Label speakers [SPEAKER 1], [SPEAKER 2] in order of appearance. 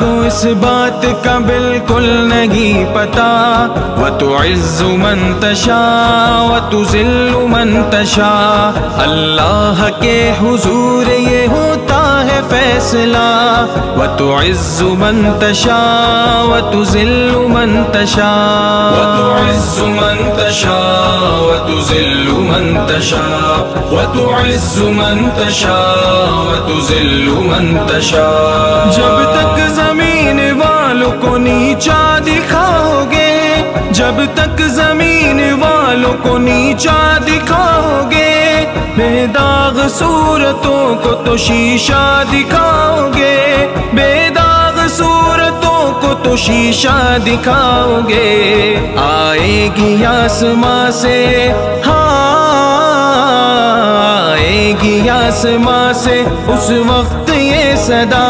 [SPEAKER 1] को इस बात का बिल्कुल नहीं पता। व तुइज़्ज़ु मन तशा व तुज़िल्लु मन तशा। अल्लाह के हुजूर ये होता है फैसला। व तुइज़्ज़ु मन तशा व तुज़िल्लु मन तशा। व तुइज़्ज़ु मन तशा व तुज़िल्लु मन तशा। व तुइज़्ज़ु मन तशा व तुज़िल्लु मन तशा। जब तक जमीन वालों को नीचा दिखाओगे, जब तक जमीन वालों को नीचा दिखाओगे, बेदाग सूरतों को तो शीशा दिखाओगे, बेदाग सूरतों को तो शीशा दिखाओगे। आएगी आसमां से, हाँ आएगी आसमां से उस वक्त ये सदा।